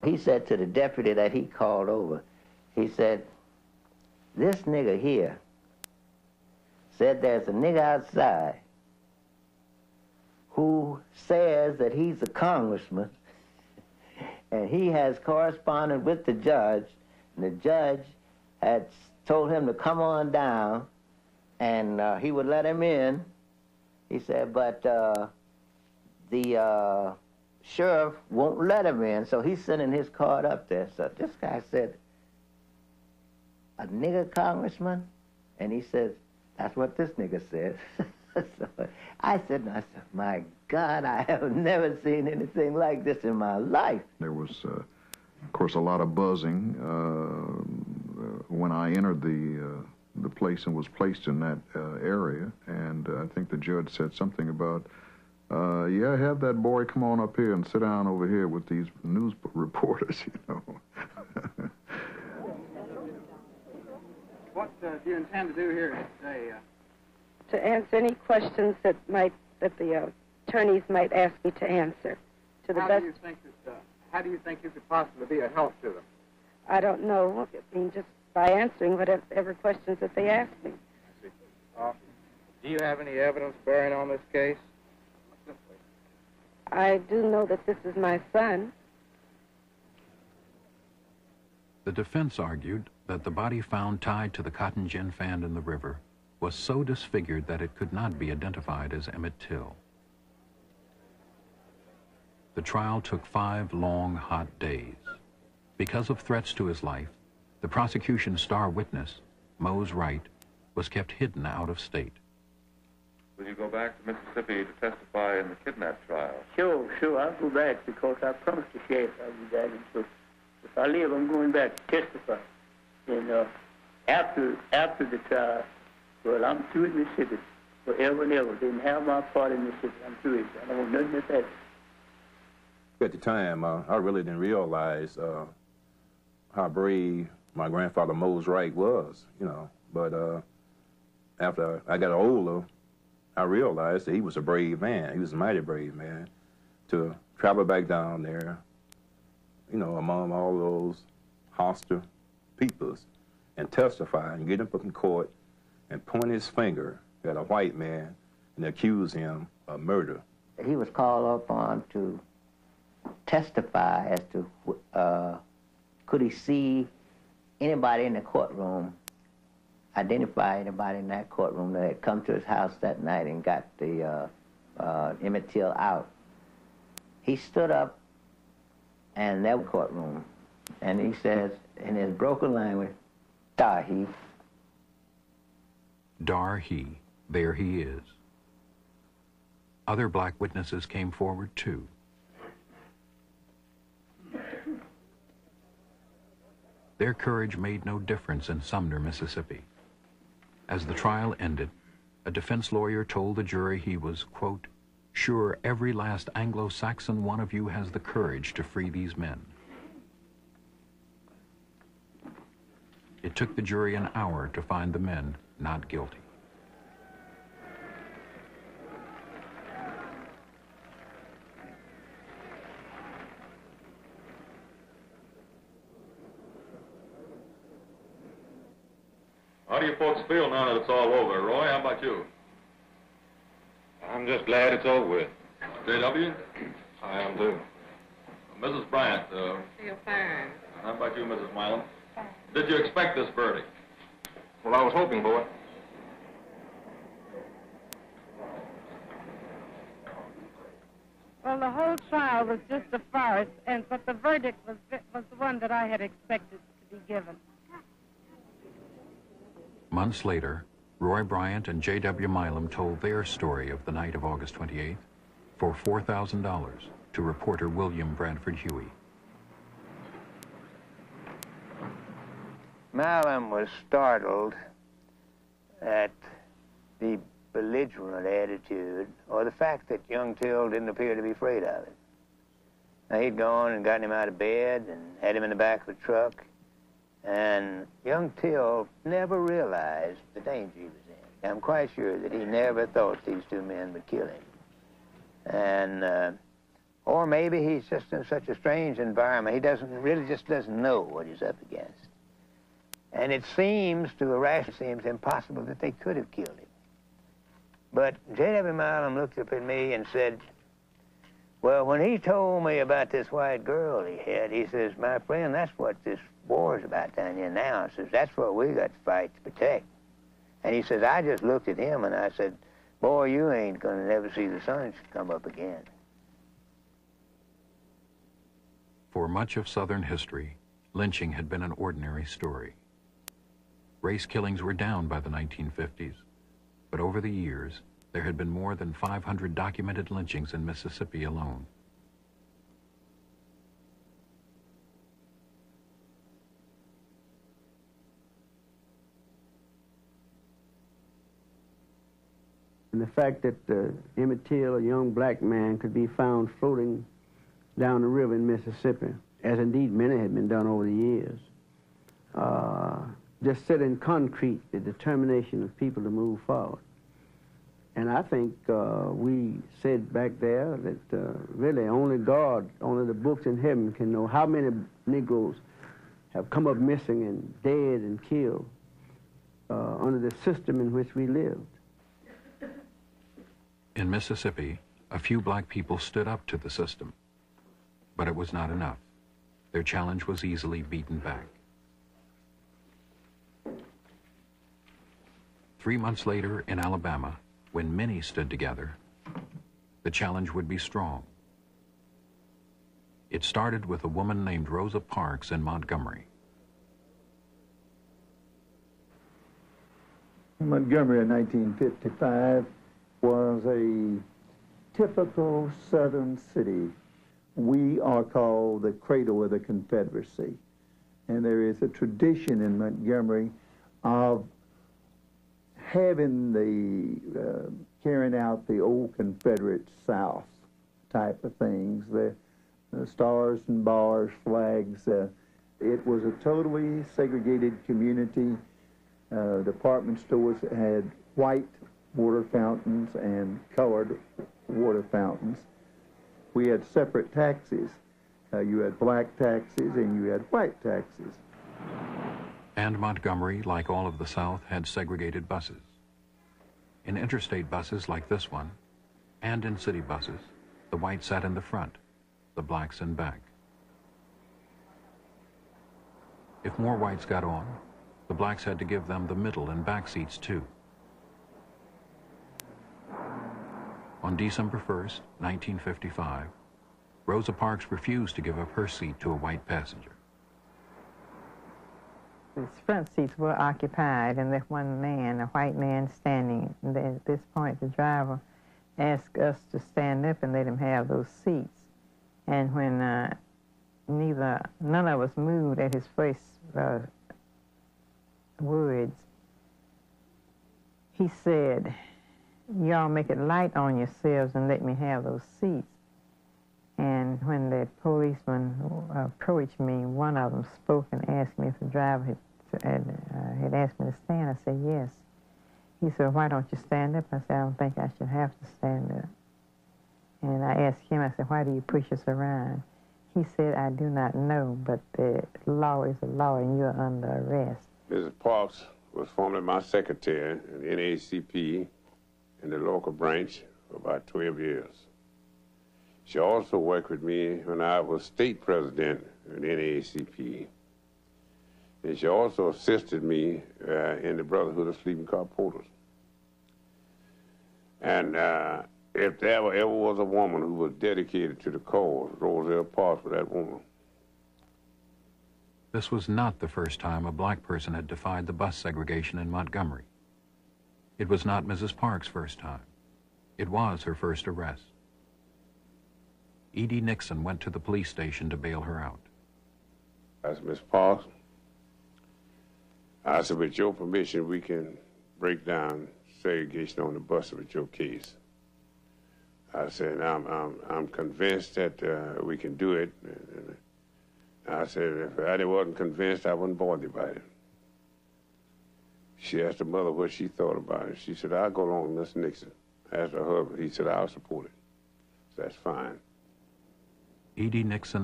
He said to the deputy that he called over, he said, this nigga here said there's a nigga outside who says that he's a congressman and he has corresponded with the judge, and the judge had told him to come on down and he would let him in. He said, but the sheriff won't let him in, so he's sending his card up there. So this guy said, a nigger congressman? And he says, that's what this nigga says. So I said, my God, I have never seen anything like this in my life. There was, of course, a lot of buzzing when I entered the place and was placed in that area. And I think the judge said something about, yeah, have that boy come on up here and sit down over here with these news reporters, you know. What do you intend to do here today? To answer any questions that the attorneys might ask me to answer. To the how best. Do you think that, how do you think you could possibly be a help to them? I don't know. I mean, just by answering whatever questions that they ask me. Do you have any evidence bearing on this case? I do know that this is my son. The defense argued that the body found tied to the cotton gin fan in the river was so disfigured that it could not be identified as Emmett Till. The trial took 5 long, hot days. Because of threats to his life, the prosecution's star witness, Mose Wright, was kept hidden out of state. Will you go back to Mississippi to testify in the kidnap trial? Sure, I'll go back because I promised the sheriff I'll be back. And so if I live, I'm going back to testify. And after the trial, well, I'm through with Mississippi forever and ever. Didn't have my part in Mississippi. I'm through it. I don't want nothing but that. At the time, I really didn't realize how brave my grandfather Mose Wright was, you know. But after I got older, I realized that he was a brave man. He was a mighty brave man to travel back down there, you know, among all those hostile peoples and testify and get him up in court and point his finger at a white man and accuse him of murder. He was called upon to testify as to could he see anybody in the courtroom, identify anybody in that courtroom that had come to his house that night and got the Emmett Till out. He stood up in that courtroom and he says in his broken language, "Dar he." Dar he, there he is. Other black witnesses came forward too. Their courage made no difference in Sumner, Mississippi. As the trial ended, a defense lawyer told the jury he was, quote, sure every last Anglo-Saxon one of you has the courage to free these men. It took the jury an hour to find the men not guilty. How do you folks feel now that it's all over? Roy, how about you? I'm just glad it's over with. J.W.? I am too. Mrs. Bryant, Feel fine. how about you, Mrs. Milam? Did you expect this verdict? Well, I was hoping for it. Well, the whole trial was just a farce, but the verdict was the one that I had expected to be given. Months later, Roy Bryant and J.W. Milam told their story of the night of August 28th for $4,000 to reporter William Bradford Huey. Milam was startled at the belligerent attitude or the fact that young Till didn't appear to be afraid of it. Now, he'd gone and gotten him out of bed and had him in the back of the truck, and young Till never realized the danger he was in. I'm quite sure that he never thought these two men would kill him. And Or maybe he's just in such a strange environment, he just doesn't know what he's up against. And it seems, to a rational, seems impossible that they could have killed him. But J.W. Milam looked up at me and said, well, when he told me about this white girl he had, he says, my friend, that's what this war is about down here now. He says, that's what we got to fight to protect. And he says, I just looked at him and I said, boy, you ain't going to never see the sun come up again. For much of Southern history, lynching had been an ordinary story. Race killings were down by the 1950s, but over the years, there had been more than 500 documented lynchings in Mississippi alone. And the fact that Emmett Till, a young black man, could be found floating down the river in Mississippi, as indeed many had been done over the years, just set in concrete the determination of people to move forward. And I think we said back there that really only God, only the books in heaven can know how many Negroes have come up missing and dead and killed under the system in which we lived. In Mississippi, a few black people stood up to the system, but it was not enough. Their challenge was easily beaten back. 3 months later in Alabama, when many stood together, the challenge would be strong. It started with a woman named Rosa Parks in Montgomery. Montgomery in 1955 was a typical Southern city. We are called the cradle of the Confederacy. And there is a tradition in Montgomery of having the, carrying out the old Confederate South type of things, the stars and bars, flags. It was a totally segregated community. Department stores had white water fountains and colored water fountains. We had separate taxis. You had black taxis and you had white taxis. And Montgomery, like all of the South, had segregated buses. In interstate buses like this one, and in city buses, the whites sat in the front, the blacks in back. If more whites got on, the blacks had to give them the middle and back seats too. On December 1st, 1955, Rosa Parks refused to give up her seat to a white passenger. The front seats were occupied, and left one man, a white man, standing. And at this point, the driver asked us to stand up and let him have those seats. And when none of us moved at his first words, he said, y'all make it light on yourselves and let me have those seats. And when the policeman approached me, one of them spoke and asked me if the driver had asked me to stand. I said, yes. He said, why don't you stand up? I said, I don't think I should have to stand up. And I asked him, I said, why do you push us around? He said, I do not know, but the law is a law and you're under arrest. Mrs. Parks was formerly my secretary in the NAACP in the local branch for about 12 years. She also worked with me when I was state president in the NAACP. And she also assisted me in the Brotherhood of Sleeping Car Porters. And if there ever was a woman who was dedicated to the cause, Rosa Parks was that woman. This was not the first time a black person had defied the bus segregation in Montgomery. It was not Mrs. Parks' first time. It was her first arrest. E.D. Nixon went to the police station to bail her out. I said, Miss Parks, I said, with your permission, we can break down segregation on the bus with your case. I said, I'm convinced that we can do it. And I said, if I wasn't convinced, I wouldn't bother about it. She asked her mother what she thought about it. She said, I'll go along with Mr. Nixon. I asked her husband. He said, I'll support it. So that's fine. E.D. Nixon